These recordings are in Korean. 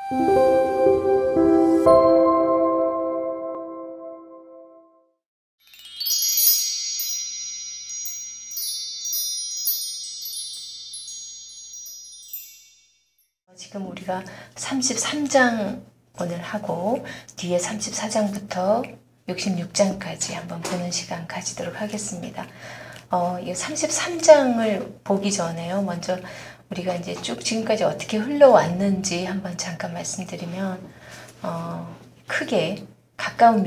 지금 우리가 33장 오늘 하고 뒤에 34장부터 66장까지 한번 보는 시간 가지도록 하겠습니다. 이 33장을 보기 전에요. 먼저 우리가 이제 쭉 지금까지 어떻게 흘러왔는지 한번 잠깐 말씀드리면, 크게 가까운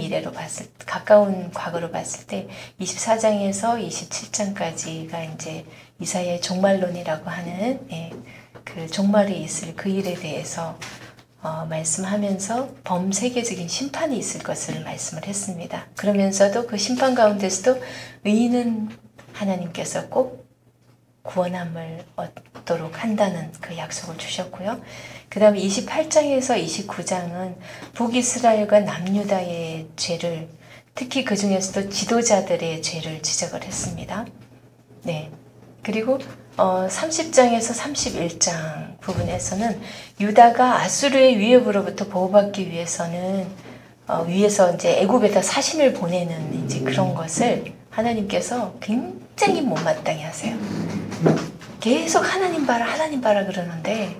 과거로 봤을 때 24장에서 27장까지가 이제 이사야의 종말론이라고 하는 그 종말이 있을 그 일에 대해서 말씀하면서 범세계적인 심판이 있을 것을 말씀을 했습니다. 그러면서도 그 심판 가운데서도 의인은 하나님께서 꼭 구원함을 얻도록 한다는 그 약속을 주셨고요. 그 다음에 28장에서 29장은 북이스라엘과 남유다의 죄를, 특히 그 중에서도 지도자들의 죄를 지적을 했습니다. 네. 그리고 30장에서 31장 부분에서는 유다가 아수르의 위협으로부터 보호받기 위해서는 위에서 이제 애굽에다 사신을 보내는 이제 그런 것을 하나님께서 굉장히 못마땅해 하세요. 계속 하나님 봐라 그러는데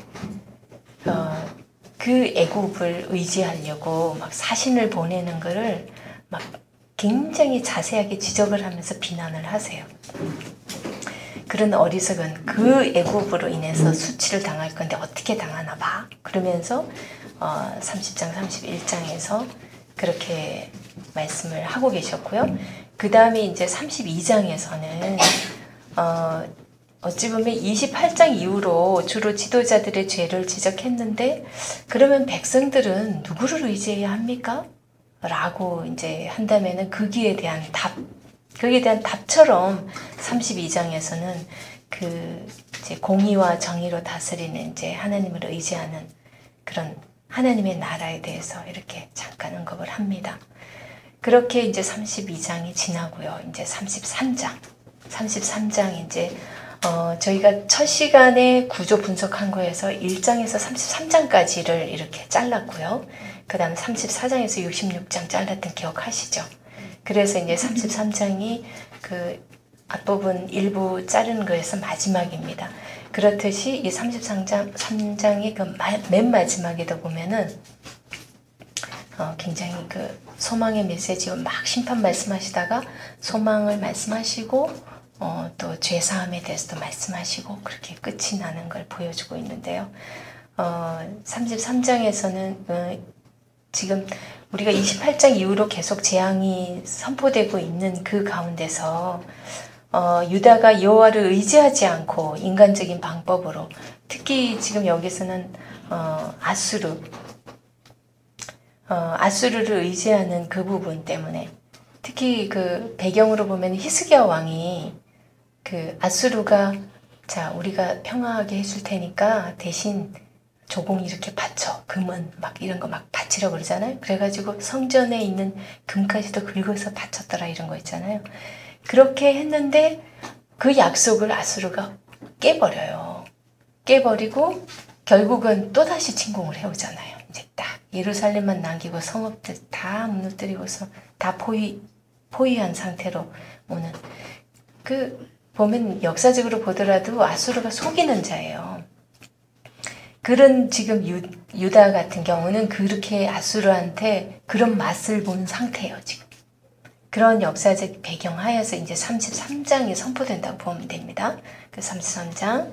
그 애굽을 의지하려고 막 사신을 보내는 거를 막 굉장히 자세하게 지적을 하면서 비난을 하세요. 그런 어리석은 그 애굽으로 인해서 수치를 당할 건데 어떻게 당하나 봐. 그러면서 30장, 31장에서 그렇게 말씀을 하고 계셨고요. 그 다음에 이제 32장에서는 어찌 보면 28장 이후로 주로 지도자들의 죄를 지적했는데, 그러면 백성들은 누구를 의지해야 합니까? 라고 이제 한다면은 거기에 대한 답처럼 32장에서는 그 이제 공의와 정의로 다스리는 이제 하나님을 의지하는 그런 하나님의 나라에 대해서 이렇게 잠깐 언급을 합니다. 그렇게 이제 32장이 지나고요. 이제 33장 이제 저희가 첫 시간에 구조 분석한 거에서 1장에서 33장까지를 이렇게 잘랐고요. 그 다음 34장에서 66장 잘랐던 기억하시죠? 그래서 이제 33장이 그 앞부분 일부 자르는 거에서 마지막입니다. 그렇듯이 이 33장의 그 맨 마지막에도 보면은 굉장히 그 소망의 메시지와 막 심판 말씀하시다가 소망을 말씀하시고 또 죄사함에 대해서도 말씀하시고 그렇게 끝이 나는 걸 보여주고 있는데요. 33장에서는 지금 우리가 28장 이후로 계속 재앙이 선포되고 있는 그 가운데서 유다가 여호와를 의지하지 않고 인간적인 방법으로, 특히 지금 여기서는 아수르를 의지하는 그 부분 때문에, 특히 그 배경으로 보면 히스기야 왕이 그 아수르가 자 우리가 평화하게 해줄 테니까 대신 조공 이렇게 바쳐, 금은 막 이런 거 막 바치라고 그러잖아요. 그래가지고 성전에 있는 금까지도 긁어서 바쳤더라 이런 거 있잖아요. 그렇게 했는데 그 약속을 아수르가 깨버려요. 깨버리고 결국은 또다시 침공을 해오잖아요. 이제 딱 예루살렘만 남기고 성읍들 다 무너뜨리고서 다 포위한 상태로 오는, 그 보면 역사적으로 보더라도 아수르가 속이는 자예요. 그런 지금 유다 같은 경우는 그렇게 아수르한테 그런 맛을 본 상태예요, 지금. 그런 역사적 배경 하에서 이제 33장이 선포된다고 보면 됩니다. 그 33장.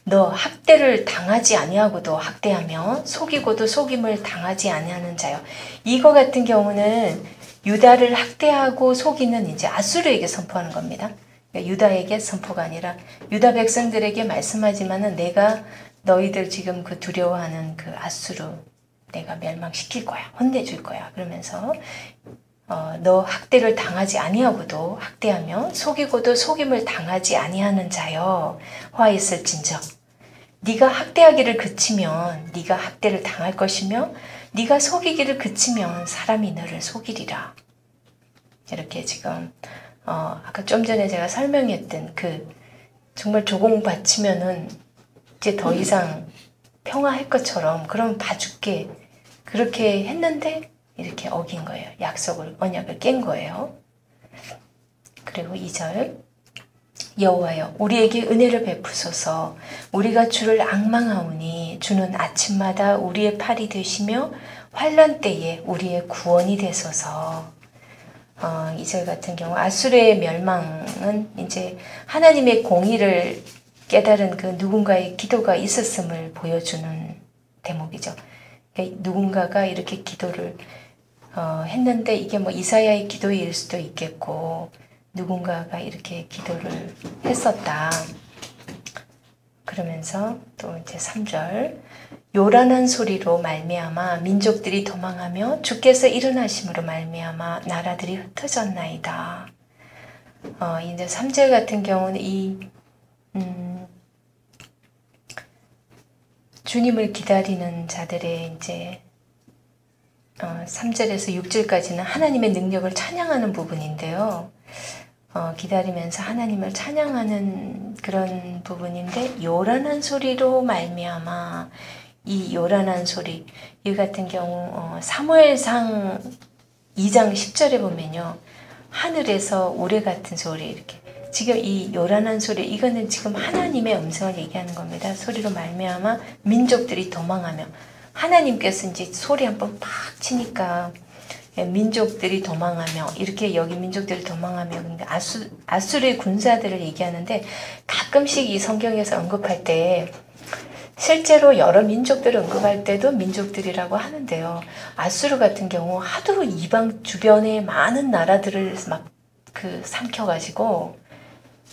너 학대를 당하지 아니하고도 학대하며 속이고도 속임을 당하지 아니하는 자요. 이거 같은 경우는 유다를 학대하고 속이는 이제 아수르에게 선포하는 겁니다. 그러니까 유다에게 선포가 아니라 유다 백성들에게 말씀하지만은 내가 너희들 지금 그 두려워하는 그 아수르 내가 멸망시킬 거야. 혼내줄 거야. 그러면서 너 학대를 당하지 아니하고도 학대하며 속이고도 속임을 당하지 아니하는 자여 화 있을진저 네가 학대하기를 그치면 네가 학대를 당할 것이며 네가 속이기를 그치면 사람이 너를 속이리라. 이렇게 지금 아까 좀 전에 제가 설명했던 그 정말 조공 바치면은 이제 더 이상 평화할 것처럼 그럼 봐줄게. 그렇게 했는데 이렇게 어긴 거예요. 약속을, 언약을 깬 거예요. 그리고 2절 여호와여 우리에게 은혜를 베푸소서. 우리가 주를 앙망하오니 주는 아침마다 우리의 팔이 되시며 환난 때에 우리의 구원이 되소서. 2절 같은 경우 아수르의 멸망은 이제 하나님의 공의를 깨달은 그 누군가의 기도가 있었음을 보여주는 대목이죠. 그러니까 누군가가 이렇게 기도를 했는데 이게 뭐 이사야의 기도일 수도 있겠고 누군가가 이렇게 기도를 했었다. 그러면서 또 이제 3절 요란한 소리로 말미암아 민족들이 도망하며 주께서 일어나심으로 말미암아 나라들이 흩어졌나이다. 이제 3절 같은 경우는 주님을 기다리는 자들의 이제 3절에서 6절까지는 하나님의 능력을 찬양하는 부분인데요. 기다리면서 하나님을 찬양하는 그런 부분인데 요란한 소리로 말미암아 이 요란한 소리 이 같은 경우 사무엘상 2장 10절에 보면요. 하늘에서 우레 같은 소리 이렇게 지금 이 요란한 소리 이거는 지금 하나님의 음성을 얘기하는 겁니다. 소리로 말미암아 민족들이 도망하며 하나님께서 이제 소리 한번 팍 치니까 민족들이 도망하며 이렇게 여기 민족들이 도망하며 그러니까 아수르의 군사들을 얘기하는데 가끔씩 이 성경에서 언급할 때 실제로 여러 민족들을 언급할 때도 민족들이라고 하는데요. 아수르 같은 경우 하도 이방 주변에 많은 나라들을 막 삼켜가지고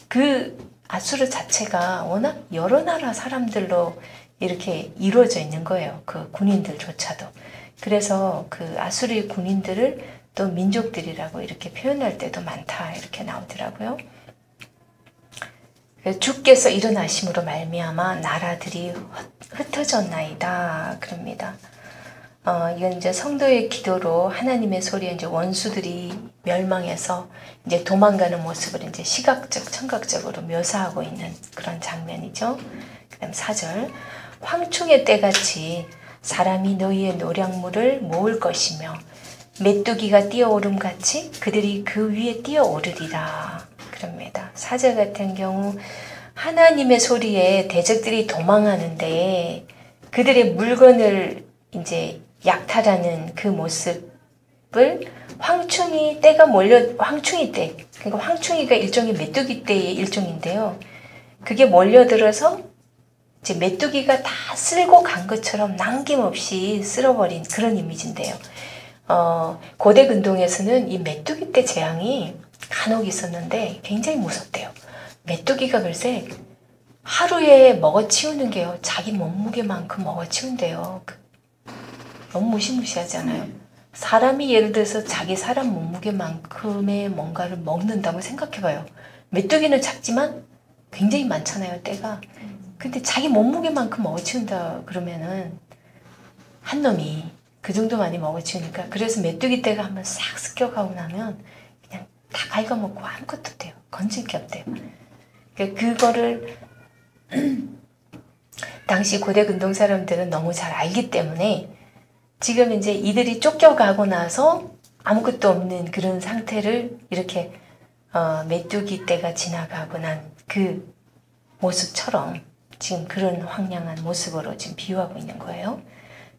그 아수르 자체가 워낙 여러 나라 사람들로 이렇게 이루어져 있는 거예요. 그 군인들조차도. 그래서 그 아수르의 군인들을 또 민족들이라고 이렇게 표현할 때도 많다 이렇게 나오더라고요. 주께서 일어나심으로 말미암아 나라들이 흩어졌나이다 그럽니다. 이건 이제 성도의 기도로 하나님의 소리에 이제 원수들이 멸망해서 이제 도망가는 모습을 이제 시각적, 청각적으로 묘사하고 있는 그런 장면이죠. 그다음 4절 황충의 때같이 사람이 너희의 노량물을 모을 것이며 메뚜기가 뛰어오름같이 그들이 그 위에 뛰어오르리라 그럽니다. 4절 같은 경우 하나님의 소리에 대적들이 도망하는데 그들의 물건을 이제 약탈하는 그 모습을 황충이 때 그러니까 황충이가 일종의 메뚜기 때의 일종인데요. 그게 몰려들어서 이제 메뚜기가 다 쓸고 간 것처럼 남김없이 쓸어버린 그런 이미지인데요. 고대 근동에서는 이 메뚜기 떼 재앙이 간혹 있었는데 굉장히 무섭대요. 메뚜기가 글쎄 하루에 먹어치우는 게요. 자기 몸무게만큼 먹어치운대요. 너무 무시무시하잖아요. 사람이 예를 들어서 자기 사람 몸무게만큼의 뭔가를 먹는다고 생각해봐요. 메뚜기는 작지만 굉장히 많잖아요, 떼가. 근데 자기 몸무게만큼 먹어치운다 그러면은 한 놈이 그 정도 많이 먹어치우니까 그래서 메뚜기 떼가 한번 싹 습격하고 나면 그냥 다 갉아먹고 아무것도 없대요. 건질 게 없대요. 그거를 당시 고대 근동 사람들은 너무 잘 알기 때문에 지금 이제 이들이 쫓겨가고 나서 아무것도 없는 그런 상태를 이렇게 메뚜기 떼가 지나가고 난 그 모습처럼 지금 그런 황량한 모습으로 지금 비유하고 있는 거예요.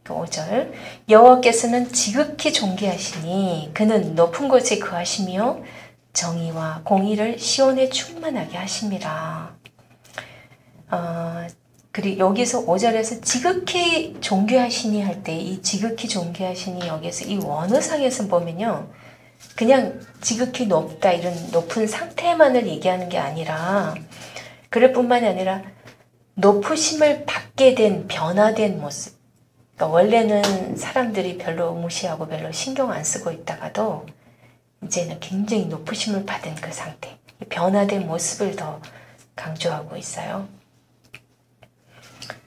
5절 여호와께서는 지극히 존귀하시니 그는 높은 곳에 거하시며 정의와 공의를 시온에 충만하게 하심이라. 그리고 여기서 5절에서 지극히 존귀하시니 할 때 이 지극히 존귀하시니 여기서 이 원어상에서 보면요. 그냥 지극히 높다 이런 높은 상태만을 얘기하는 게 아니라 그럴 뿐만이 아니라 높으심을 받게 된 변화된 모습. 그러니까 원래는 사람들이 별로 무시하고 별로 신경 안 쓰고 있다가도 이제는 굉장히 높으심을 받은 그 상태. 변화된 모습을 더 강조하고 있어요.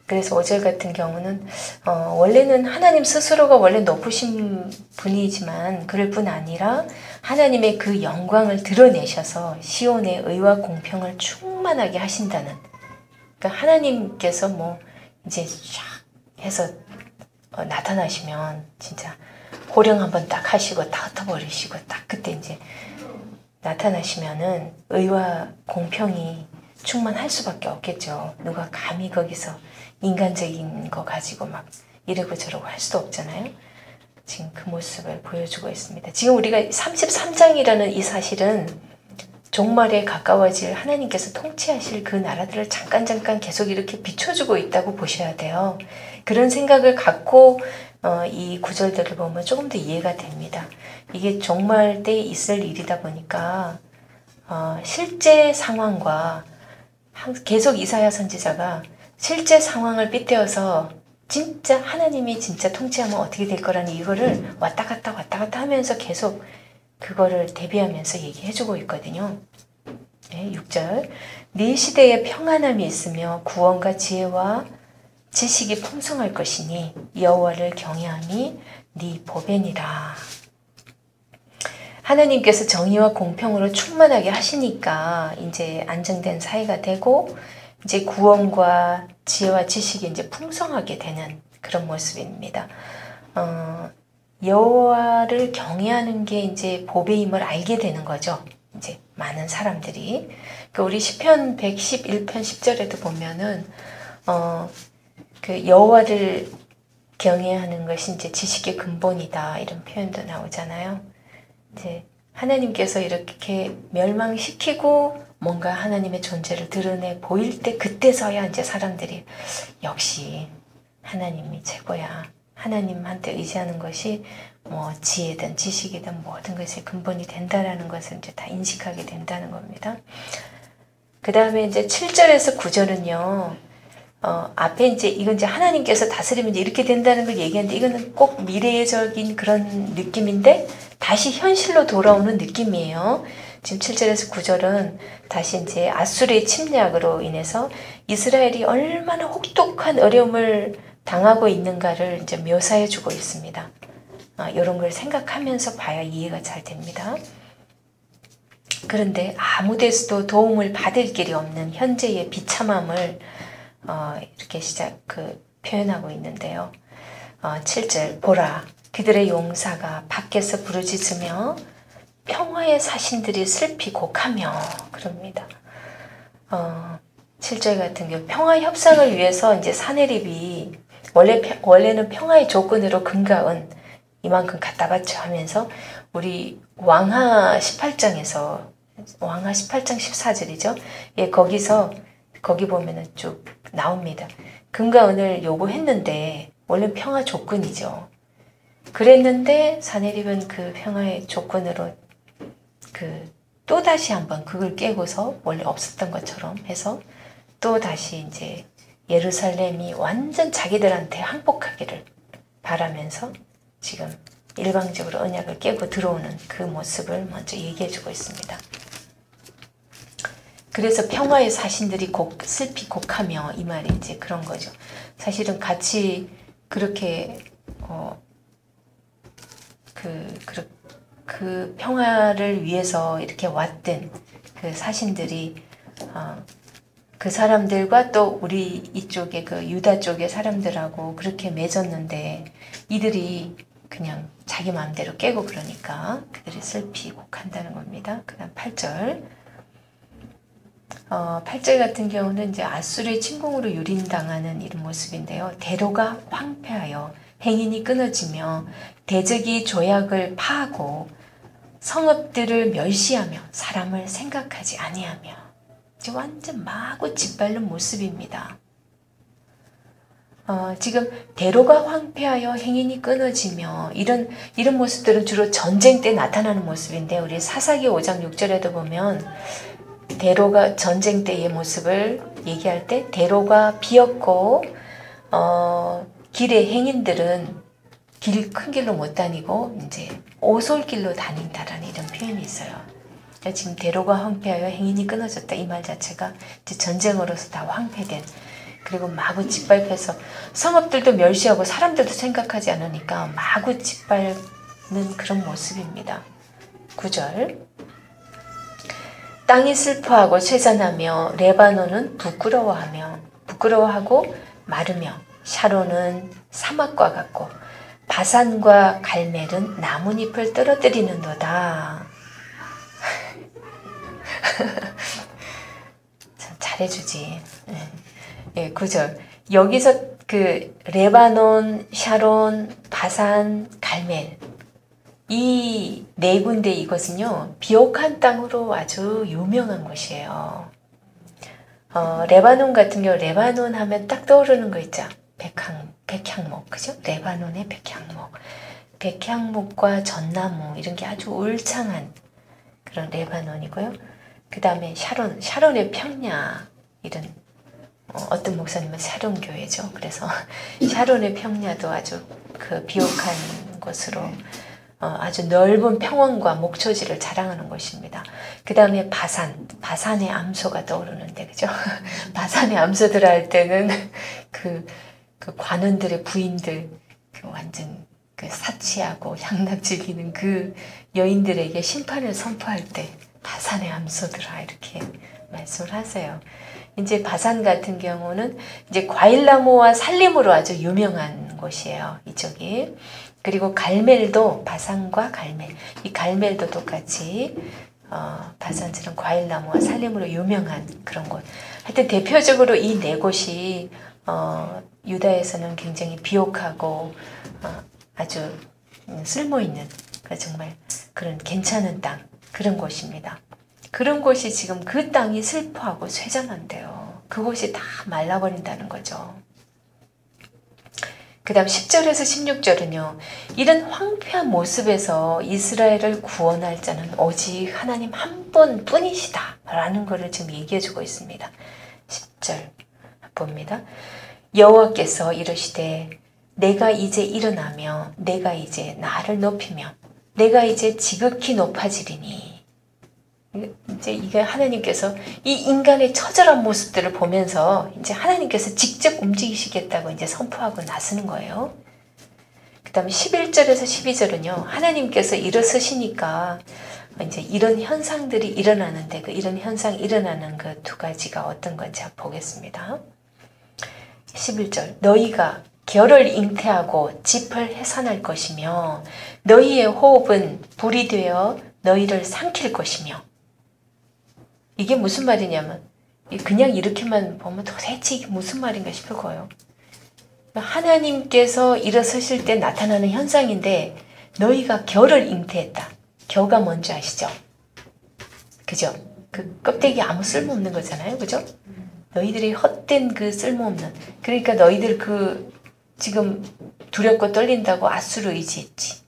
그래서 5절 같은 경우는 원래는 하나님 스스로가 원래 높으신 분이지만 그럴 뿐 아니라 하나님의 그 영광을 드러내셔서 시온의 의와 공평을 충만하게 하신다는 그러니까 하나님께서 뭐 이제 쫙 해서 나타나시면 진짜 호령 한번 딱 하시고 딱 흩어버리시고 딱 그때 이제 나타나시면은 의와 공평이 충만할 수밖에 없겠죠. 누가 감히 거기서 인간적인 거 가지고 막 이러고 저러고 할 수도 없잖아요. 지금 그 모습을 보여주고 있습니다. 지금 우리가 33장이라는 이 사실은 종말에 가까워질 하나님께서 통치하실 그 나라들을 잠깐 계속 이렇게 비춰주고 있다고 보셔야 돼요. 그런 생각을 갖고 이 구절들을 보면 조금 더 이해가 됩니다. 이게 종말 때 있을 일이다 보니까 실제 상황과 계속 이사야 선지자가 실제 상황을 빗대어서 진짜 하나님이 진짜 통치하면 어떻게 될 거라는 이거를 왔다 갔다 하면서 계속 그거를 대비하면서 얘기해주고 있거든요. 네, 6절 네 시대에 평안함이 있으며 구원과 지혜와 지식이 풍성할 것이니 여호와를 경외함이 네 보배니라. 하나님께서 정의와 공평으로 충만하게 하시니까 이제 안정된 사회가 되고 이제 구원과 지혜와 지식이 이제 풍성하게 되는 그런 모습입니다. 여호와를 경외하는 게 이제 보배임을 알게 되는 거죠. 이제 많은 사람들이. 우리 시편 111편 10절에도 보면은 그 여호와를 경외하는 것이 이제 지식의 근본이다 이런 표현도 나오잖아요. 이제 하나님께서 이렇게 멸망시키고 뭔가 하나님의 존재를 드러내 보일 때 그때서야 이제 사람들이 역시 하나님이 최고야. 하나님한테 의지하는 것이 뭐 지혜든 지식이든 모든 것이 근본이 된다라는 것을 이제 다 인식하게 된다는 겁니다. 그 다음에 이제 7절에서 9절은요. 앞에 이건 이제 하나님께서 다스리면 이제 이렇게 된다는 걸 얘기하는데 이거는 꼭 미래적인 그런 느낌인데 다시 현실로 돌아오는 느낌이에요. 지금 7절에서 9절은 다시 이제 아수르의 침략으로 인해서 이스라엘이 얼마나 혹독한 어려움을 당하고 있는가를 이제 묘사해 주고 있습니다. 이런 걸 생각하면서 봐야 이해가 잘 됩니다. 그런데 아무 데서도 도움을 받을 길이 없는 현재의 비참함을 이렇게 표현하고 있는데요. 7절 보라 그들의 용사가 밖에서 부르짖으며 평화의 사신들이 슬피 곡하며 그럽니다. 7절 같은 경우 평화 협상을 위해서 이제 사내립이 원래는 평화의 조건으로 금과 은 이만큼 갖다 바쳐 하면서 우리 왕하 18장 14절이죠. 예, 거기 보면은 쭉 나옵니다. 금과 은을 요구했는데 원래 평화 조건이죠. 그랬는데 사내립은 그 평화의 조건으로 또다시 한번 그걸 깨고서 원래 없었던 것처럼 해서 또다시 이제 예루살렘이 완전 자기들한테 항복하기를 바라면서 지금 일방적으로 언약을 깨고 들어오는 그 모습을 먼저 얘기해주고 있습니다. 그래서 평화의 사신들이 슬피 곡하며 이 말이 이제 그런 거죠. 사실은 같이 그렇게 그 평화를 위해서 이렇게 왔던 그 사신들이 그 사람들과 또 우리 이쪽에 그 유다 쪽의 사람들하고 그렇게 맺었는데 이들이 그냥 자기 마음대로 깨고 그러니까 그들이 슬피 곡한다는 겁니다. 그 다음 8절 8절 같은 경우는 이제 아수르의 침공으로 유린당하는 이런 모습인데요. 대로가 황폐하여 행인이 끊어지며 대적이 조약을 파하고 성읍들을 멸시하며 사람을 생각하지 아니하며 이제 완전 마구 짓밟는 모습입니다. 지금 대로가 황폐하여 행인이 끊어지며 이런 모습들은 주로 전쟁 때 나타나는 모습인데 우리 사사기 5장 6절에도 보면 대로가 전쟁 때의 모습을 얘기할 때 대로가 비었고 길의 행인들은 큰 길로 못 다니고 이제 오솔길로 다닌다라는 이런 표현이 있어요. 지금 대로가 황폐하여 행인이 끊어졌다 이 말 자체가 이제 전쟁으로서 다 황폐된 그리고 마구 짓밟혀서 성읍들도 멸시하고 사람들도 생각하지 않으니까 마구 짓밟는 그런 모습입니다. 9절 땅이 슬퍼하고 쇠잔하며 레바논은 부끄러워하고 마르며 샤론은 사막과 같고 바산과 갈멜은 나뭇잎을 떨어뜨리는도다. 참 잘해주지. 예, 9절. 여기서 그 레바논, 샤론, 바산, 갈멜 이 네 군데 이것은요 비옥한 땅으로 아주 유명한 곳이에요. 레바논 같은 경우 레바논 하면 딱 떠오르는 거 있죠. 백향목, 그죠? 레바논의 백향목. 백향목과 전나무 이런 게 아주 울창한 그런 레바논이고요. 그 다음에 샤론의 평야 이런 어떤 목사님은 샤론 교회죠. 그래서 샤론의 평야도 아주 그 비옥한 곳으로 아주 넓은 평원과 목초지를 자랑하는 곳입니다. 그 다음에 바산의 암소가 떠오르는데, 그죠? 바산의 암소들 할 때는 그 관원들의 부인들, 완전 사치하고 향락 즐기는 그 여인들에게 심판을 선포할 때 바산의 암소들아 이렇게 말씀을 하세요. 이제 바산 같은 경우는 이제 과일나무와 살림으로 아주 유명한 곳이에요. 이쪽이. 그리고 갈멜도 바산과 갈멜, 이 갈멜도 똑같이 바산처럼 과일나무와 살림으로 유명한 그런 곳. 하여튼 대표적으로 이 네 곳이 유다에서는 굉장히 비옥하고 아주 쓸모있는 정말 그런 괜찮은 땅 그런 곳입니다. 그런 곳이 지금 그 땅이 슬퍼하고 쇠잔한데요. 그곳이 다 말라버린다는 거죠. 그 다음 10절에서 16절은요. 이런 황폐한 모습에서 이스라엘을 구원할 자는 오직 하나님 한 분뿐이시다 라는 것을 지금 얘기해주고 있습니다. 10절 봅니다. 여호와께서 이르시되 내가 이제 일어나며 내가 이제 나를 높이며 내가 이제 지극히 높아지리니. 이제 이게 하나님께서 이 인간의 처절한 모습들을 보면서 이제 하나님께서 직접 움직이시겠다고 이제 선포하고 나서는 거예요. 그 다음에 11절에서 12절은요. 하나님께서 일어서시니까 이제 이런 현상들이 일어나는데 그 이런 현상 일어나는 그 두 가지가 어떤 건지 한번 보겠습니다. 11절 너희가 결을 잉태하고 짚을 해산할 것이며 너희의 호흡은 불이 되어 너희를 삼킬 것이며. 이게 무슨 말이냐면 그냥 이렇게만 보면 도대체 이게 무슨 말인가 싶을 거예요. 하나님께서 일어서실 때 나타나는 현상인데 너희가 겨를 잉태했다. 겨가 뭔지 아시죠? 그죠? 그 껍데기 아무 쓸모없는 거잖아요. 그죠? 너희들이 헛된 그 쓸모없는 그러니까 너희들 그 지금 두렵고 떨린다고 아수르 의지했지.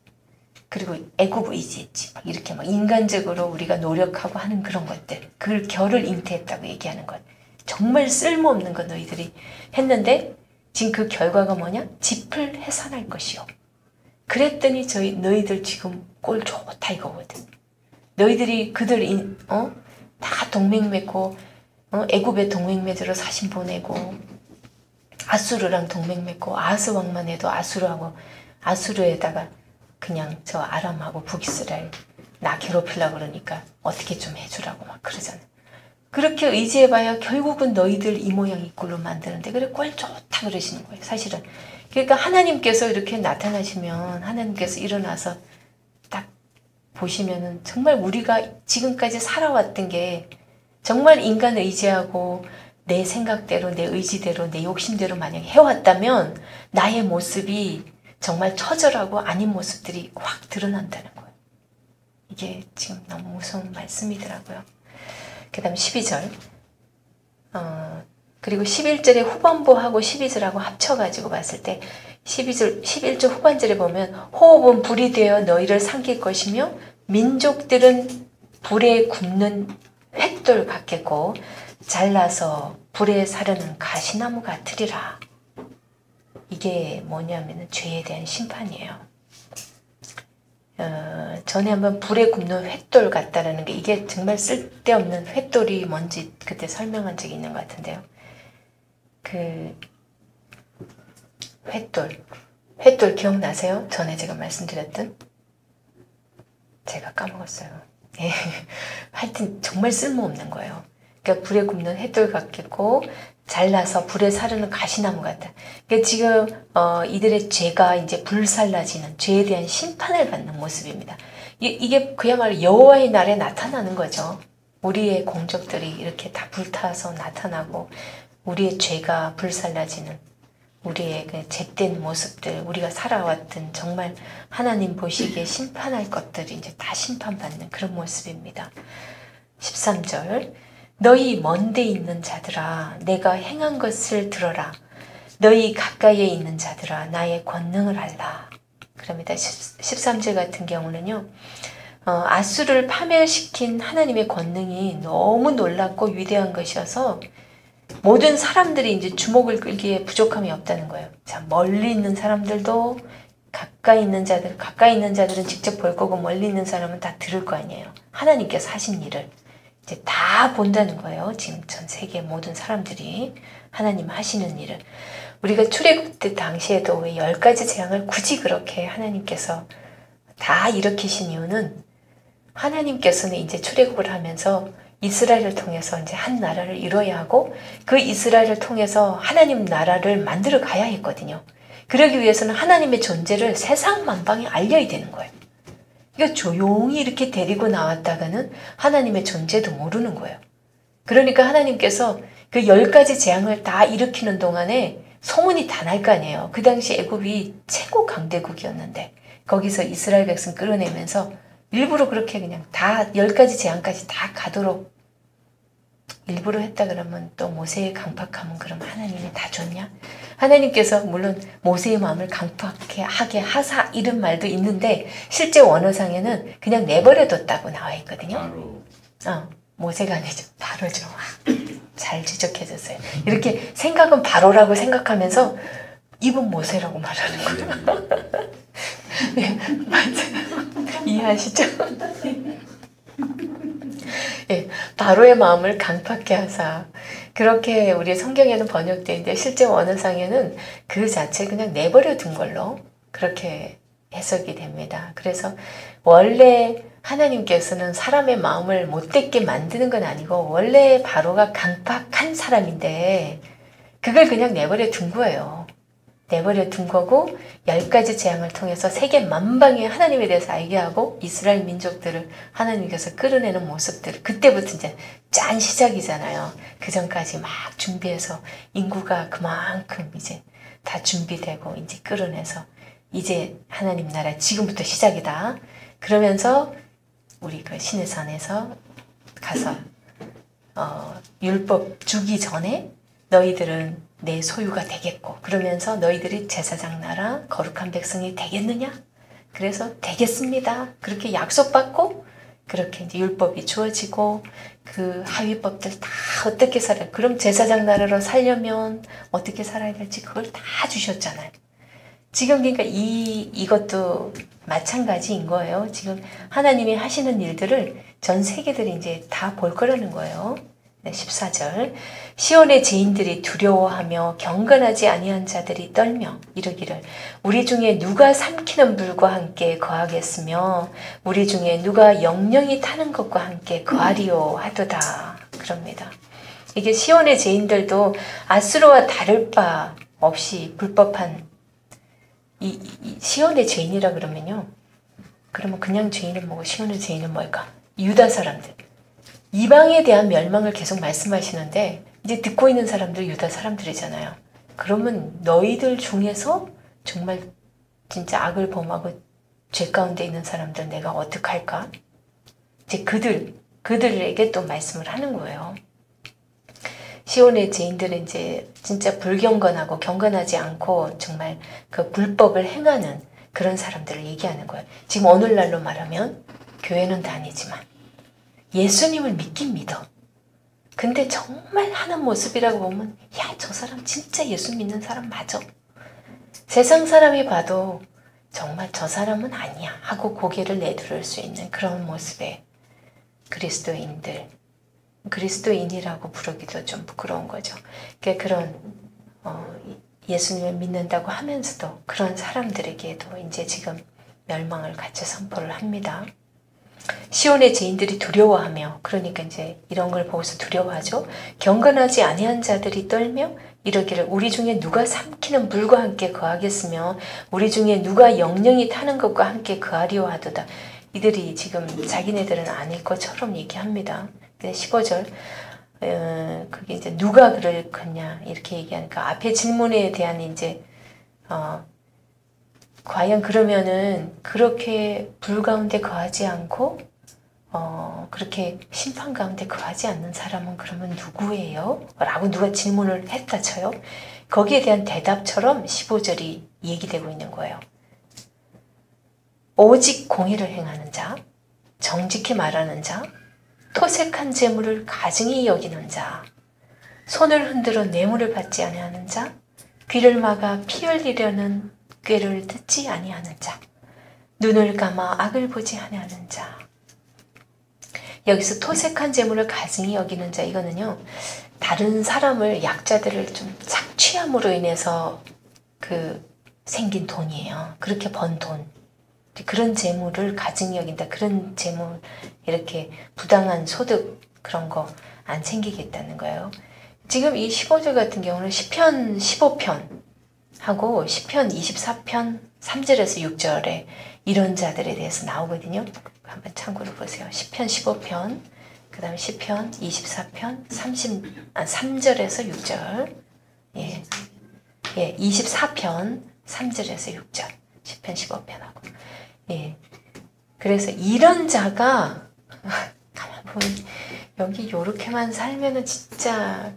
그리고 애굽 의지했지. 막 이렇게 막 인간적으로 우리가 노력하고 하는 그런 것들. 그걸 결을 잉태했다고 얘기하는 것. 정말 쓸모없는 거 너희들이 했는데 지금 그 결과가 뭐냐? 짚을 해산할 것이요. 그랬더니 너희들 지금 꼴 좋다 이거거든. 너희들이 그들 다 동맹 맺고 애굽에 동맹 맺으러 사신 보내고 아수르랑 동맹 맺고 아하스 왕만 해도 아수르에다가 그냥 저 아람하고 북이스라엘 나 괴롭히려고 그러니까 어떻게 좀 해주라고 막 그러잖아. 그렇게 의지해봐야 결국은 너희들 이 모양 이 꼴로 만드는데 그래 꼴 좋다 그러시는 거예요. 사실은. 그러니까 하나님께서 이렇게 나타나시면 하나님께서 일어나서 딱 보시면은 정말 우리가 지금까지 살아왔던 게 정말 인간 의지하고 내 생각대로 내 의지대로 내 욕심대로 만약에 해왔다면 나의 모습이 정말 처절하고 아닌 모습들이 확 드러난다는 거예요. 이게 지금 너무 무서운 말씀이더라고요. 그 다음 12절 그리고 11절의 후반부하고 12절하고 합쳐가지고 봤을 때 11절 후반절에 보면 호흡은 불이 되어 너희를 삼킬 것이며 민족들은 불에 굽는 횃돌 같겠고 잘라서 불에 사르는 가시나무 같으리라. 이게 뭐냐면 죄에 대한 심판이에요. 전에 한번 불에 굽는 횃돌 같다라는 게 이게 정말 쓸데없는 횃돌이 뭔지 그때 설명한 적이 있는 것 같은데요. 그 횃돌 기억나세요? 전에 제가 말씀드렸던? 제가 까먹었어요. 하여튼 정말 쓸모없는 거예요. 그러니까 불에 굽는 횃돌 같겠고 잘라서 불에 사르는 가시나무 같다. 그러니까 지금 이들의 죄가 이제 불살라지는 죄에 대한 심판을 받는 모습입니다. 이게 그야말로 여호와의 날에 나타나는 거죠. 우리의 공적들이 이렇게 다 불타서 나타나고 우리의 죄가 불살라지는 우리의 그 잿된 모습들, 우리가 살아왔던 정말 하나님 보시기에 심판할 것들이 이제 다 심판받는 그런 모습입니다. 13절 너희 먼데 있는 자들아 내가 행한 것을 들어라. 너희 가까이에 있는 자들아 나의 권능을 알라. 그럽니다. 13절 같은 경우는요. 아수르를 파멸시킨 하나님의 권능이 너무 놀랍고 위대한 것이어서 모든 사람들이 이제 주목을 끌기에 부족함이 없다는 거예요. 자, 멀리 있는 사람들도 가까이 있는 자들은 직접 볼 거고 멀리 있는 사람은 다 들을 거 아니에요. 하나님께서 하신 일을 이제 다 본다는 거예요. 지금 전 세계 모든 사람들이 하나님 하시는 일을. 우리가 출애굽 때 당시에도 왜 10가지 재앙을 굳이 그렇게 하나님께서 다 일으키신 이유는 하나님께서는 이제 출애굽을 하면서 이스라엘을 통해서 이제 한 나라를 이뤄야 하고 그 이스라엘을 통해서 하나님 나라를 만들어 가야 했거든요. 그러기 위해서는 하나님의 존재를 세상 만방에 알려야 되는 거예요. 이거 조용히 이렇게 데리고 나왔다가는 하나님의 존재도 모르는 거예요. 그러니까 하나님께서 그 10가지 재앙을 다 일으키는 동안에 소문이 다 날 거 아니에요. 그 당시 애굽이 최고 강대국이었는데 거기서 이스라엘 백성 끌어내면서 일부러 그렇게 그냥 다 10가지 재앙까지 다 가도록 일부러 했다 그러면 또 모세의 강팍함은 그럼 하나님이 다 줬냐? 하나님께서 물론 모세의 마음을 강팍하게 하사 이런 말도 있는데 실제 원어상에는 그냥 내버려뒀다고 나와 있거든요. 모세가 아니죠. 바로죠. 잘 지적해줬어요. 이렇게 생각은 바로라고 생각하면서 입은 모세라고 말하는 거예요. 네, 맞아요. 이해하시죠? 예, 바로의 마음을 강팍케 하사. 그렇게 우리 성경에는 번역되어 있는데 실제 원어상에는 그 자체 그냥 내버려 둔 걸로 그렇게 해석이 됩니다. 그래서 원래 하나님께서는 사람의 마음을 못되게 만드는 건 아니고 원래 바로가 강팍한 사람인데 그걸 그냥 내버려 둔 거예요. 내버려 둔 거고 10가지 재앙을 통해서 세계 만방에 하나님에 대해서 알게 하고 이스라엘 민족들을 하나님께서 끌어내는 모습들 그때부터 이제 짠 시작이잖아요. 그 전까지 막 준비해서 인구가 그만큼 이제 다 준비되고 이제 끌어내서 이제 하나님 나라 지금부터 시작이다. 그러면서 우리 그 시내산에서 가서 율법 주기 전에 너희들은 내 소유가 되겠고 그러면서 너희들이 제사장 나라 거룩한 백성이 되겠느냐? 그래서 되겠습니다. 그렇게 약속받고 그렇게 이제 율법이 주어지고 그 하위법들 다 어떻게 살아요? 그럼 제사장 나라로 살려면 어떻게 살아야 될지 그걸 다 주셨잖아요. 지금 그러니까 이것도 마찬가지인 거예요. 지금 하나님이 하시는 일들을 전 세계들이 이제 다 볼 거라는 거예요. 14절 시온의 죄인들이 두려워하며 경건하지 아니한 자들이 떨며 이르기를 우리 중에 누가 삼키는 불과 함께 거하겠으며 우리 중에 누가 영영이 타는 것과 함께 거하리요 하도다. 그럽니다. 이게 시온의 죄인들도 아수르와 다를 바 없이 불법한 이 시온의 죄인이라 그러면요. 그러면 그냥 죄인은 뭐고 시온의 죄인은 뭘까? 유다 사람들. 이방에 대한 멸망을 계속 말씀하시는데 이제 듣고 있는 사람들 유다 사람들이잖아요. 그러면 너희들 중에서 정말 진짜 악을 범하고 죄 가운데 있는 사람들 내가 어떡할까? 이제 그들에게 또 말씀을 하는 거예요. 시온의 죄인들은 이제 진짜 불경건하고 경건하지 않고 정말 그 불법을 행하는 그런 사람들을 얘기하는 거예요. 지금 오늘날로 말하면 교회는 다니지만 예수님을 믿긴 믿어. 근데 정말 하는 모습이라고 보면 야, 저 사람 진짜 예수 믿는 사람 맞아. 세상 사람이 봐도 정말 저 사람은 아니야 하고 고개를 내두를 수 있는 그런 모습의 그리스도인들. 그리스도인이라고 부르기도 좀 부끄러운 거죠. 그러니까 그런 예수님을 믿는다고 하면서도 그런 사람들에게도 이제 지금 멸망을 같이 선포를 합니다. 시온의 죄인들이 두려워하며, 그러니까 이제 이런 걸 보고서 두려워하죠. 경건하지 아니한 자들이 떨며 이러기를 우리 중에 누가 삼키는 물과 함께 거하겠으며 우리 중에 누가 영영이 타는 것과 함께 거하리오 하도다. 이들이 지금 자기네들은 아닐 것처럼 얘기합니다. 15절 그게 이제 누가 그럴 거냐 이렇게 얘기하니까 앞에 질문에 대한 이제 과연 그러면은 그렇게 불 가운데 거하지 않고 그렇게 심판 가운데 거하지 않는 사람은 그러면 누구예요? 라고 누가 질문을 했다 쳐요. 거기에 대한 대답처럼 15절이 얘기되고 있는 거예요. 오직 공의를 행하는 자, 정직히 말하는 자, 토색한 재물을 가증히 여기는 자, 손을 흔들어 뇌물을 받지 아니하는 자, 귀를 막아 피 흘리려는 꾀를 듣지 아니하는 자, 눈을 감아 악을 보지 아니하는 자. 여기서 토색한 재물을 가증히 여기는 자, 이거는요 다른 사람을, 약자들을 좀 착취함으로 인해서 생긴 돈이에요. 그렇게 번 돈, 그런 재물을 가증히 여긴다. 그런 재물, 이렇게 부당한 소득 그런 거 안 챙기겠다는 거예요. 지금 이 15절 같은 경우는 시편 15편 하고 시편 24편 3절에서 6절에 이런 자들에 대해서 나오거든요. 한번 참고로 보세요. 시편 15편, 그 다음에 시편 24편 3절에서 6절, 24편 3절에서 6절, 시편 15편하고. 그래서 이런 자가 가만 보면 여기 요렇게만 살면은 진짜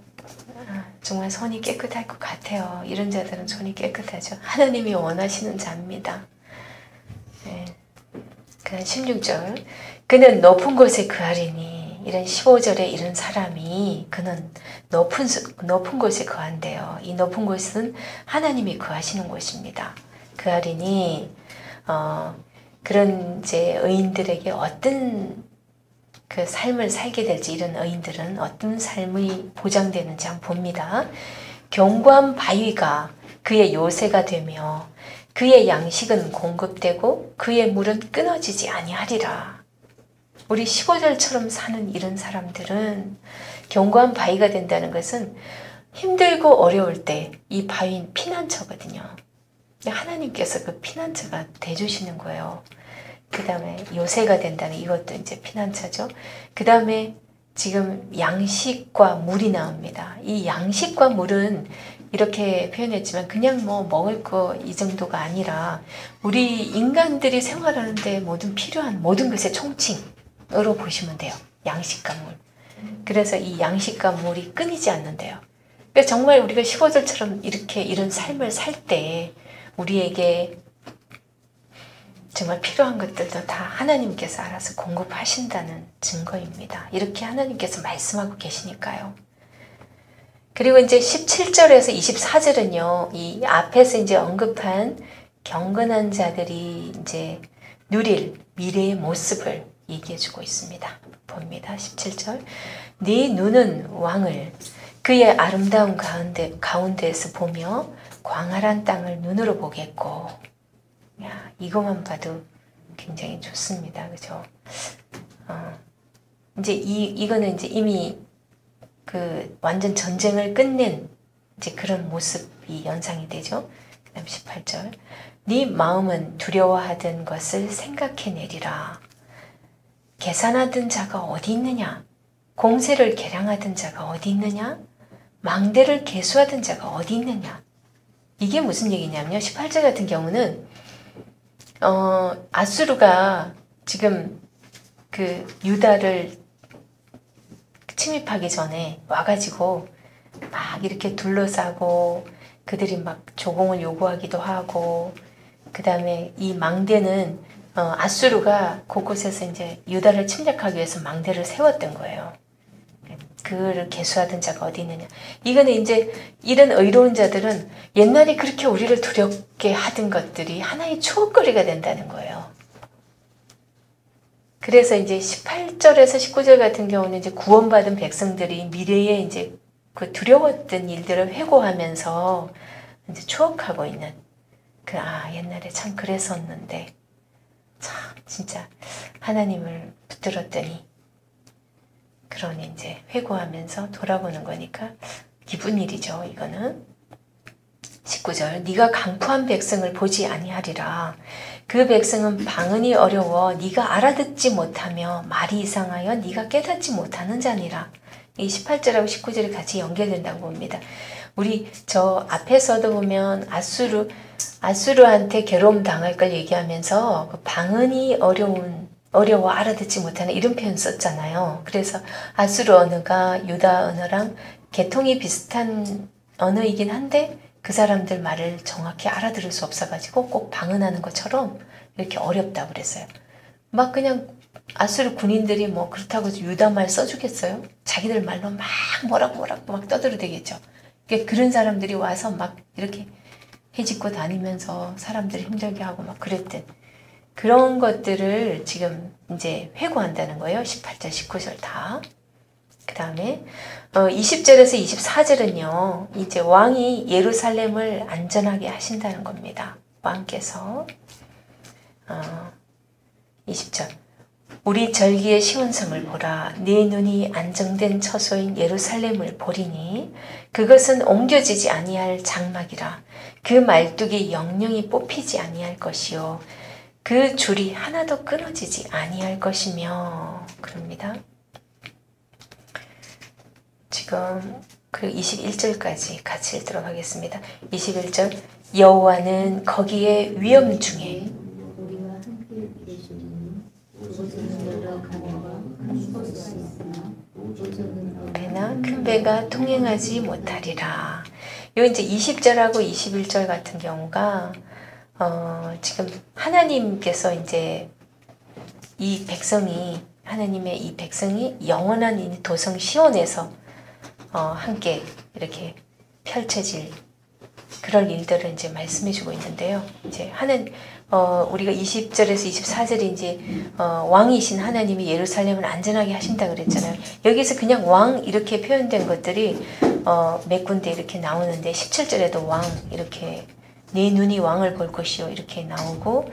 정말 손이 깨끗할 것 같아요. 이런 자들은 손이 깨끗하죠. 하나님이 원하시는 자입니다. 그 다음 16절, 그는 높은 곳에 거하리니, 이런 15절에 이런 사람이 그는 높은 곳에 거한대요. 이 높은 곳은 하나님이 거하시는 곳입니다. 거하리니 그런 이제 의인들에게 어떤 그 삶을 살게 될지, 이런 의인들은 어떤 삶이 보장되는지 한번 봅니다. 견고한 바위가 그의 요새가 되며 그의 양식은 공급되고 그의 물은 끊어지지 아니하리라. 우리 15절처럼 사는 이런 사람들은 견고한 바위가 된다는 것은 힘들고 어려울 때 이 바위는 피난처거든요. 하나님께서 그 피난처가 돼주시는 거예요. 그 다음에 요새가 된다는, 이것도 이제 피난처죠. 그 다음에 지금 양식과 물이 나옵니다. 이 양식과 물은 이렇게 표현했지만 그냥 뭐 먹을 거 이 정도가 아니라 우리 인간들이 생활하는데 필요한 모든 것의 총칭으로 보시면 돼요. 양식과 물. 그래서 이 양식과 물이 끊이지 않는데요. 그래서 정말 우리가 15절처럼 이렇게 이런 삶을 살 때 우리에게 정말 필요한 것들도 다 하나님께서 알아서 공급하신다는 증거입니다. 이렇게 하나님께서 말씀하고 계시니까요. 그리고 이제 17절에서 24절은요, 이 앞에서 이제 언급한 경건한 자들이 이제 누릴 미래의 모습을 얘기해주고 있습니다. 봅니다. 17절. 네 눈은 왕을 그의 아름다운 가운데에서 보며 광활한 땅을 눈으로 보겠고, 야, 이것만 봐도 굉장히 좋습니다. 그죠? 이제 이거는 이제 이미 완전 전쟁을 끝낸 이제 그런 모습이 연상이 되죠. 그 다음 18절. 네 마음은 두려워하던 것을 생각해내리라. 계산하던 자가 어디 있느냐? 공세를 계량하던 자가 어디 있느냐? 망대를 계수하던 자가 어디 있느냐? 이게 무슨 얘기냐면요. 18절 같은 경우는 아수르가 지금 유다를 침입하기 전에 와가지고 막 이렇게 둘러싸고 그들이 막 조공을 요구하기도 하고, 그 다음에 이 망대는 아수르가 곳곳에서 이제 유다를 침략하기 위해서 망대를 세웠던 거예요. 그를 계수하던 자가 어디 있느냐. 이거는 이제 이런 의로운 자들은 옛날에 그렇게 우리를 두렵게 하던 것들이 하나의 추억거리가 된다는 거예요. 그래서 이제 18절에서 19절 같은 경우는 이제 구원받은 백성들이 미래에 이제 그 두려웠던 일들을 회고하면서 이제 추억하고 있는 옛날에 참 그랬었는데, 참 진짜 하나님을 붙들었더니 그런 이제 회고하면서 돌아보는 거니까 기쁜 일이죠. 이거는 19절 네가 강포한 백성을 보지 아니하리라. 그 백성은 방언이 어려워 네가 알아듣지 못하며 말이 이상하여 네가 깨닫지 못하는 자니라. 이 18절하고 19절이 같이 연결된다고 봅니다. 우리 저 앞에서도 보면 아수르한테 괴로움 당할 걸 얘기하면서 그 방언이 어려워 알아듣지 못하는 이런 표현 썼잖아요. 그래서 아수르 언어가 유다 언어랑 계통이 비슷한 언어이긴 한데 그 사람들 말을 정확히 알아들을 수 없어가지고 꼭 방언하는 것처럼 이렇게 어렵다고 그랬어요. 막 그냥 아수르 군인들이 뭐 그렇다고 유다 말 써주겠어요? 자기들 말로 막 뭐라고 막 떠들어대겠죠. 그런 사람들이 와서 막 이렇게 해집고 다니면서 사람들 힘들게 하고 막 그랬던 그런 것들을 지금 이제 회고한다는 거예요. 18절, 19절 다. 그 다음에 20절에서 24절은요. 이제 왕이 예루살렘을 안전하게 하신다는 겁니다. 왕께서 20절 우리 절기의 시온성을 보라. 네 눈이 안정된 처소인 예루살렘을 보리니 그것은 옮겨지지 아니할 장막이라. 그 말뚝이 영영이 뽑히지 아니할 것이요 그 줄이 하나도 끊어지지 아니할 것이며 그럽니다. 지금 그 21절까지 같이 읽도록 하겠습니다. 21절 여호와는 거기에 위험 중에 배나 큰 배가 통행하지 못하리라. 요 이제 20절하고 21절 같은 경우가 지금 하나님께서 이제 이 백성이 하나님의 이 백성이 영원한 이 도성 시온에서 함께 이렇게 펼쳐질 그럴 일들을 이제 말씀해주고 있는데요. 이제 우리가 20절에서 24절에 이제 왕이신 하나님이 예루살렘을 안전하게 하신다 그랬잖아요. 여기서 그냥 왕 이렇게 표현된 것들이 몇 군데 이렇게 나오는데 17절에도 왕 이렇게 네 눈이 왕을 볼 것이요 이렇게 나오고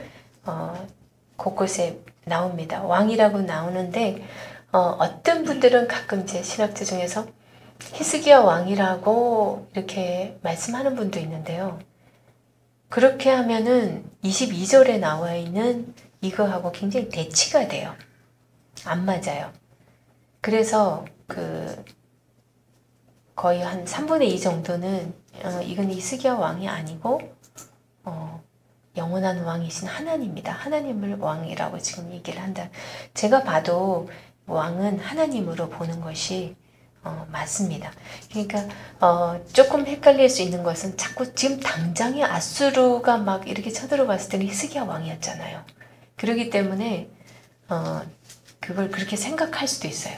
곳곳에 나옵니다. 왕이라고 나오는데 어떤 분들은 가끔 제 신학자 중에서 히스기야 왕이라고 이렇게 말씀하는 분도 있는데요. 그렇게 하면은 22절에 나와 있는 이거하고 굉장히 대치가 돼요. 안 맞아요. 그래서 거의 한 3분의 2 정도는 이건 히스기야 왕이 아니고 영원한 왕이신 하나님입니다. 하나님을 왕이라고 지금 얘기를 한다. 제가 봐도 왕은 하나님으로 보는 것이 맞습니다. 그러니까 조금 헷갈릴 수 있는 것은 자꾸 지금 당장에 아수르가 막 이렇게 쳐들어봤을 때는 히스기야 왕이었잖아요. 그렇기 때문에 그걸 그렇게 생각할 수도 있어요.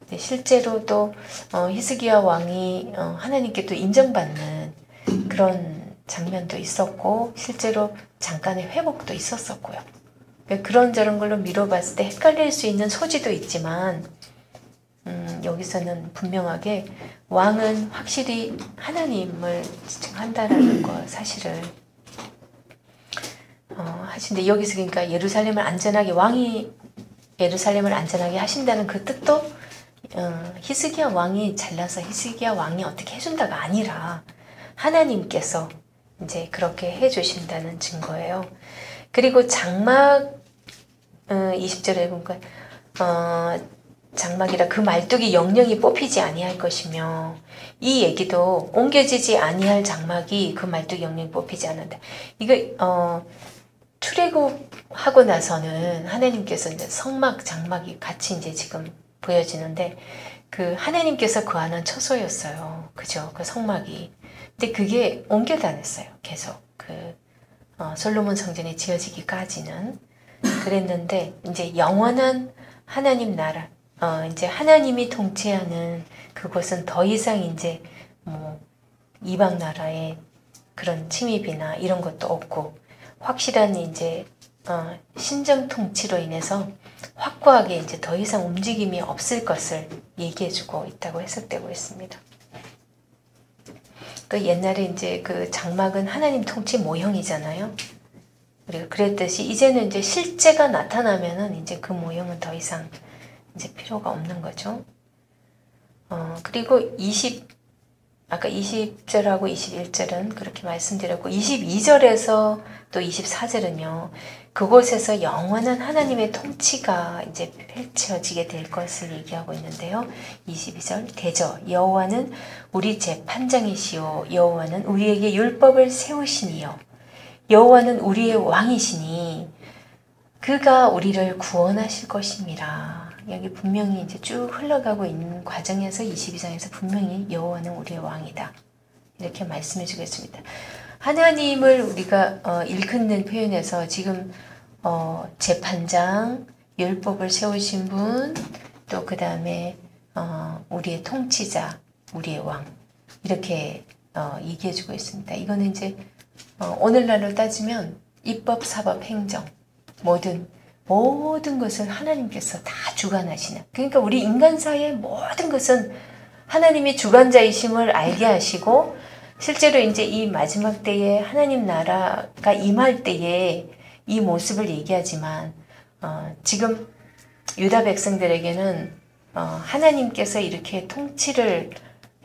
근데 실제로 또 히스기야 왕이 하나님께 또 인정받는 그런 장면도 있었고 실제로 잠깐의 회복도 있었었고요. 그런저런 걸로 미뤄봤을 때 헷갈릴 수 있는 소지도 있지만 여기서는 분명하게 왕은 확실히 하나님을 지칭한다라는 거 사실을 하신데 여기서 그러니까 예루살렘을 안전하게 왕이 예루살렘을 안전하게 하신다는 그 뜻도 히스기야 왕이 잘나서 히스기야 왕이 어떻게 해준다가 아니라 하나님께서 이제 그렇게 해주신다는 증거예요. 그리고 장막 20절에 보니까 장막이라 그 말뚝이 영영이 뽑히지 아니할 것이며 이 얘기도 옮겨지지 아니할 장막이 그 말뚝이 영영이 뽑히지 않는다. 이거 출애굽하고 나서는 하나님께서 이제 성막 장막이 같이 이제 지금 보여지는데 그 하나님께서 거하는 처소였어요. 그죠? 그 성막이. 근데 그게 옮겨 다녔어요. 계속 솔로몬 성전이 지어지기까지는 그랬는데 이제 영원한 하나님 나라 이제 하나님이 통치하는 그곳은 더 이상 이제 뭐 이방 나라의 그런 침입이나 이런 것도 없고 확실한 이제 신정 통치로 인해서 확고하게 이제 더 이상 움직임이 없을 것을 얘기해주고 있다고 해석되고 있습니다. 그 옛날에 이제 그 장막은 하나님 통치 모형이잖아요. 우리가 그랬듯이 이제는 이제 실제가 나타나면은 이제 그 모형은 더 이상 이제 필요가 없는 거죠. 그리고 아까 20절하고 21절은 그렇게 말씀드렸고 22절에서 또 24절은요. 그곳에서 영원한 하나님의 통치가 이제 펼쳐지게 될 것을 얘기하고 있는데요. 22절 대저 여호와는 우리 재판장이시오 여호와는 우리에게 율법을 세우시니요 여호와는 우리의 왕이시니 그가 우리를 구원하실 것입니다. 여기 분명히 이제 쭉 흘러가고 있는 과정에서 22장에서 분명히 여호와는 우리의 왕이다. 이렇게 말씀해 주겠습니다. 하나님을 우리가 일컫는 표현에서 지금 재판장, 율법을 세우신 분, 또 그 다음에 우리의 통치자, 우리의 왕 이렇게 얘기해 주고 있습니다. 이거는 이제 오늘날로 따지면 입법, 사법, 행정 모든 것을 하나님께서 다 주관하시는 그러니까 우리 인간사의 모든 것은 하나님이 주관자이심을 알게 하시고 실제로 이제 이 마지막 때에 하나님 나라가 임할 때에 이 모습을 얘기하지만 지금 유다 백성들에게는 하나님께서 이렇게 통치를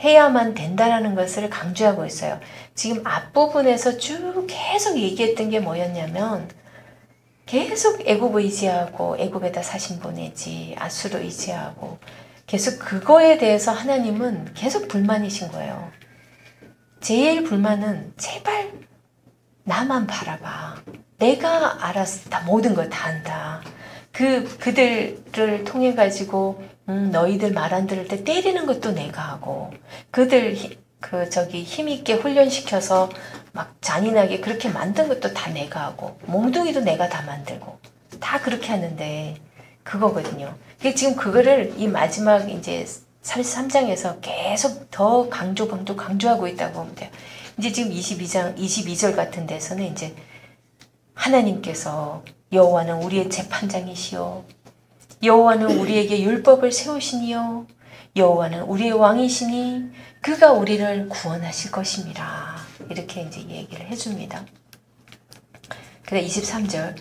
해야만 된다라는 것을 강조하고 있어요. 지금 앞부분에서 쭉 계속 얘기했던 게 뭐였냐면 계속 애굽 의지하고 애굽에다 사신 보내지 아수르 의지하고 계속 그거에 대해서 하나님은 계속 불만이신 거예요. 제일 불만은 제발 나만 바라봐. 내가 알아서 다 모든 걸 다 한다. 그들을 통해 가지고 너희들 말 안 들을 때 때리는 것도 내가 하고 그들 힘있게 훈련시켜서 막 잔인하게 그렇게 만든 것도 다 내가 하고 몽둥이도 내가 다 만들고 다 그렇게 하는데 그거거든요. 지금 그거를 이 마지막 이제 33장에서 계속 더 강조하고 있다고 보면 돼요. 이제 지금 22절 같은 데서는 이제 하나님께서 여호와는 우리의 재판장이시요 여호와는 우리에게 율법을 세우시니요 여호와는 우리의 왕이시니 그가 우리를 구원하실 것입니다. 이렇게 이제 얘기를 해줍니다. 그다음 23절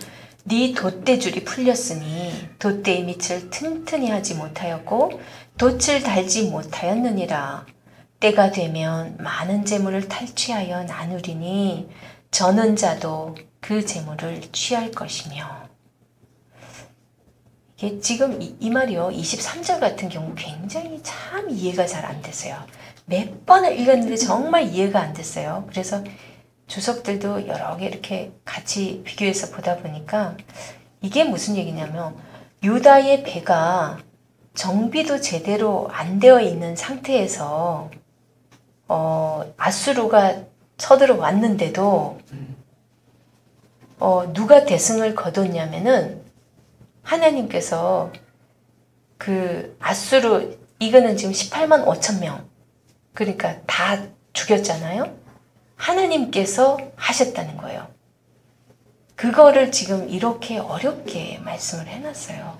네 돛대줄이 풀렸으니 돛대의 밑을 튼튼히 하지 못하였고 돛을 달지 못하였느니라. 때가 되면 많은 재물을 탈취하여 나누리니 저는 자도 그 재물을 취할 것이며 이게 지금 이 말이요. 23절 같은 경우 굉장히 참 이해가 잘 안 됐어요. 몇 번을 읽었는데 정말 이해가 안 됐어요. 그래서 주석들도 여러 개 이렇게 같이 비교해서 보다 보니까 이게 무슨 얘기냐면 유다의 배가 정비도 제대로 안 되어 있는 상태에서 아수르가 쳐들어왔는데도 누가 대승을 거뒀냐면은 하나님께서 그 아수르 이거는 지금 18만 5천 명 그러니까 다 죽였잖아요. 하나님께서 하셨다는 거예요. 그거를 지금 이렇게 어렵게 말씀을 해놨어요.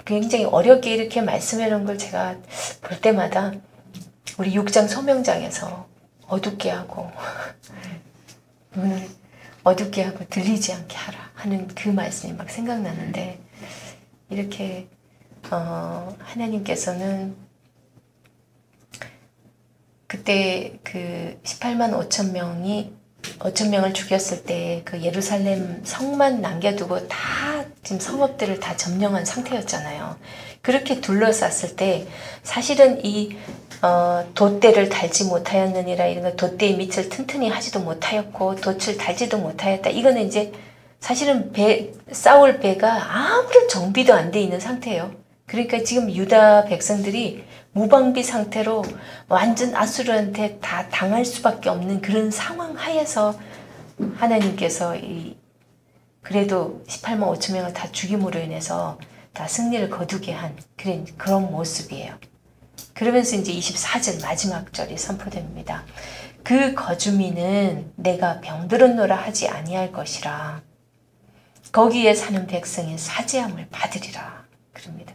굉장히 어렵게 이렇게 말씀해 놓은 걸 제가 볼 때마다 우리 6장 소명장에서 어둡게 하고 눈을 어둡게 하고 들리지 않게 하라 하는 그 말씀이 막 생각나는데 이렇게 하나님께서는 그때 그 18만 5천 명을 죽였을 때 그 예루살렘 성만 남겨두고 다 지금 성읍들을 다 점령한 상태였잖아요. 그렇게 둘러쌌을 때 사실은 이 돛대를 달지 못하였느니라 이런 거 돛대의 밑을 튼튼히 하지도 못하였고 돛을 달지도 못하였다. 이거는 이제 사실은 싸울 배가 아무런 정비도 안 돼 있는 상태예요. 그러니까 지금 유다 백성들이 무방비 상태로 완전 아수르한테 다 당할 수밖에 없는 그런 상황 하에서 하나님께서 그래도 18만 5천 명을 다 죽임으로 인해서 다 승리를 거두게 한 그런 모습이에요. 그러면서 이제 24절 마지막 절이 선포됩니다. 그 거주민은 내가 병들었노라 하지 아니할 것이라. 거기에 사는 백성이 사죄함을 받으리라. 그럽니다.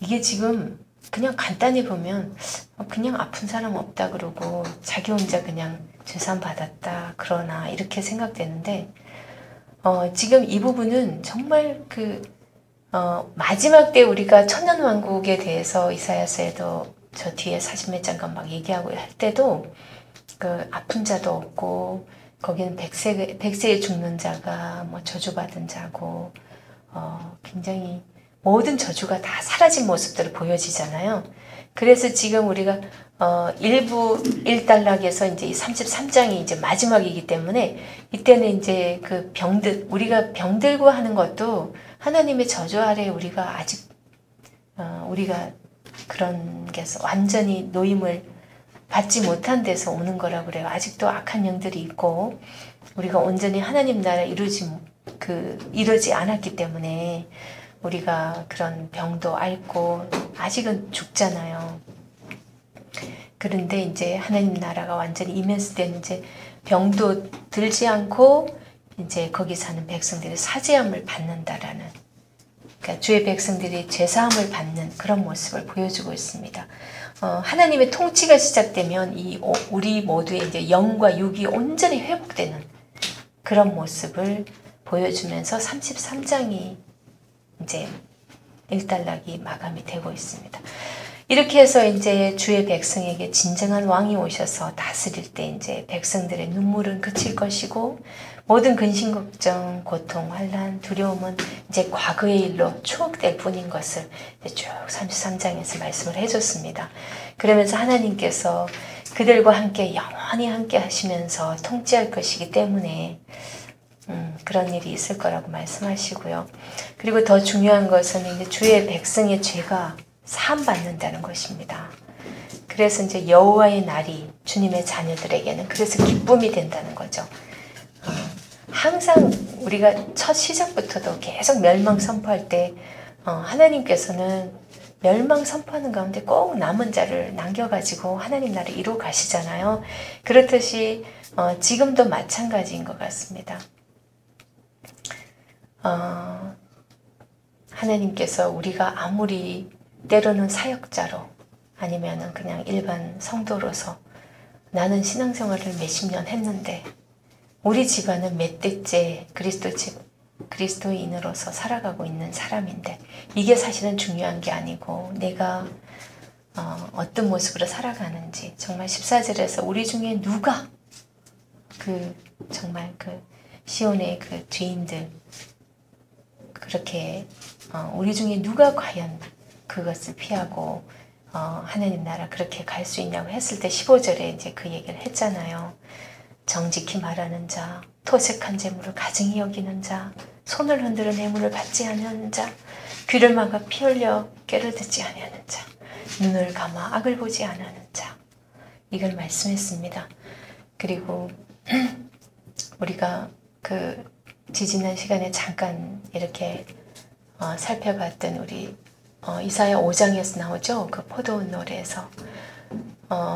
이게 지금 그냥 간단히 보면 그냥 아픈 사람 없다 그러고 자기 혼자 그냥 죄산 받았다 그러나 이렇게 생각되는데 지금 이 부분은 정말 마지막 때 우리가 천년왕국에 대해서 이사야서에도 저 뒤에 40몇 장간 막 얘기하고 할 때도 그 아픈 자도 없고 거기는 백세에 죽는 자가 뭐 저주받은 자고 굉장히 모든 저주가 다 사라진 모습들을 보여지잖아요. 그래서 지금 우리가 일부 1단락에서 이제 33장이 이제 마지막이기 때문에 이때는 이제 그 우리가 병들고 하는 것도 하나님의 저주 아래 우리가 아직 우리가 그런 게서 완전히 노임을 받지 못한 데서 오는 거라고 그래요. 아직도 악한 영들이 있고 우리가 온전히 하나님 나라 이루지 않았기 때문에 우리가 그런 병도 앓고 아직은 죽잖아요. 그런데 이제 하나님 나라가 완전히 임했을 때는 이제 병도 들지 않고 이제 거기 사는 백성들이 사죄함을 받는다라는, 그러니까 주의 백성들이 죄사함을 받는 그런 모습을 보여주고 있습니다. 하나님의 통치가 시작되면 우리 모두의 이제 영과 육이 온전히 회복되는 그런 모습을 보여주면서 33장이 이제 1단락이 마감이 되고 있습니다. 이렇게 해서 이제 주의 백성에게 진정한 왕이 오셔서 다스릴 때 이제 백성들의 눈물은 그칠 것이고 모든 근심, 걱정, 고통, 환난, 두려움은 이제 과거의 일로 추억될 뿐인 것을 쭉 33장에서 말씀을 해줬습니다. 그러면서 하나님께서 그들과 함께 영원히 함께 하시면서 통치할 것이기 때문에 그런 일이 있을 거라고 말씀하시고요. 그리고 더 중요한 것은 이제 주의 백성의 죄가 사함받는다는 것입니다. 그래서 이제 여호와의 날이 주님의 자녀들에게는 그래서 기쁨이 된다는 거죠. 항상 우리가 첫 시작부터도 계속 멸망 선포할 때 하나님께서는 멸망 선포하는 가운데 꼭 남은 자를 남겨가지고 하나님 나라를 이루어 가시잖아요. 그렇듯이 지금도 마찬가지인 것 같습니다. 하나님께서 우리가 아무리 때로는 사역자로 아니면은 그냥 일반 성도로서 나는 신앙생활을 몇십 년 했는데 우리 집안은 몇 대째 그리스도인으로서 살아가고 있는 사람인데 이게 사실은 중요한 게 아니고 내가 어떤 모습으로 살아가는지 정말 14절에서 우리 중에 누가 정말 시온의 죄인들 그렇게 우리 중에 누가 과연 그것을 피하고 하나님 나라 그렇게 갈 수 있냐고 했을 때 15절에 이제 그 얘기를 했잖아요. 정직히 말하는 자, 토색한 재물을 가증히 여기는 자, 손을 흔들어 뇌물을 받지 아니하는 자, 귀를 막아 피 흘려 꾀를 듣지 아니하는 자, 눈을 감아 악을 보지 아니하는 자, 이걸 말씀했습니다. 그리고 우리가 지지난 시간에 잠깐 이렇게 살펴봤던 우리 이사야 5장에서 나오죠. 그 포도원 노래에서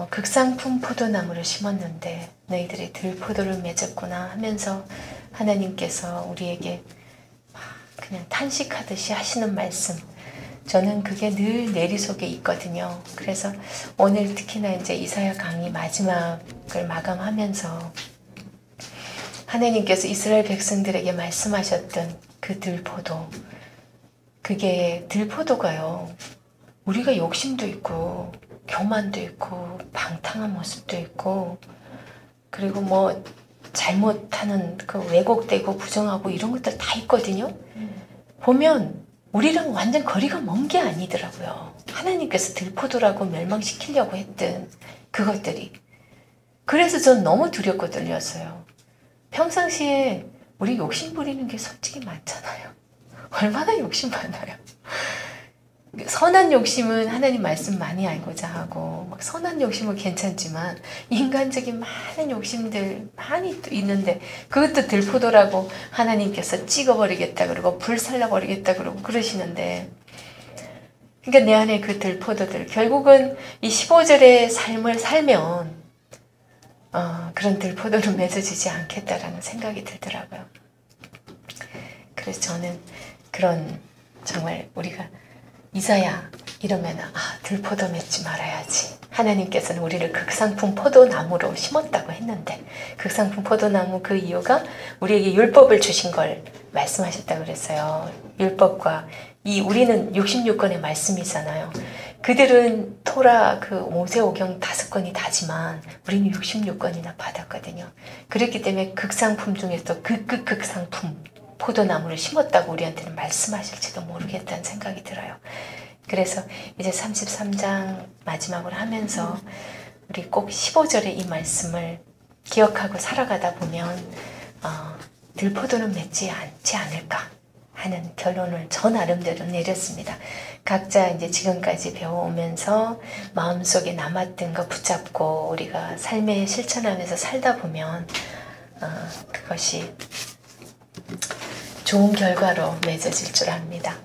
극상품 포도나무를 심었는데 너희들이 들포도를 맺었구나 하면서 하나님께서 우리에게 그냥 탄식하듯이 하시는 말씀, 저는 그게 늘 내리 속에 있거든요. 그래서 오늘 특히나 이제 이사야 강의 마지막을 마감하면서 하나님께서 이스라엘 백성들에게 말씀하셨던 그 들포도, 그게 들포도가요, 우리가 욕심도 있고 교만도 있고 방탕한 모습도 있고 그리고 뭐 잘못하는 왜곡되고 부정하고 이런 것들 다 있거든요. 보면 우리랑 완전 거리가 먼 게 아니더라고요. 하나님께서 들포도라고 멸망시키려고 했던 그것들이. 그래서 전 너무 두렵고 떨렸어요. 평상시에 우리 욕심 부리는 게 솔직히 많잖아요. 얼마나 욕심 많아요. 선한 욕심은 하나님 말씀 많이 알고자 하고 막 선한 욕심은 괜찮지만 인간적인 많은 욕심들 많이 또 있는데 그것도 들포도라고 하나님께서 찍어버리겠다 그러고 불살라버리겠다 그러고 그러시는데, 그러니까 내 안에 그 들포도들 결국은 이 15절의 삶을 살면 그런 들포도로 맺어지지 않겠다라는 생각이 들더라고요. 그래서 저는 그런 정말 우리가 이사야 이러면 들포도 맺지 말아야지. 하나님께서는 우리를 극상품 포도나무로 심었다고 했는데 극상품 포도나무 그 이유가 우리에게 율법을 주신 걸 말씀하셨다고 그랬어요. 율법과 우리는 66권의 말씀이잖아요. 그들은 토라 그 모세오경 5권이 다지만 우리는 66권이나 받았거든요. 그렇기 때문에 극상품 중에서 극상품 포도나무를 심었다고 우리한테는 말씀하실지도 모르겠다는 생각이 들어요. 그래서 이제 33장 마지막으로 하면서 우리 꼭 15절의 이 말씀을 기억하고 살아가다 보면 들포도는 맺지 않지 않을까 하는 결론을 저 나름대로 내렸습니다. 각자 이제 지금까지 배워오면서 마음속에 남았던 거 붙잡고 우리가 삶에 실천하면서 살다 보면 그것이 좋은 결과로 맺어질 줄 압니다.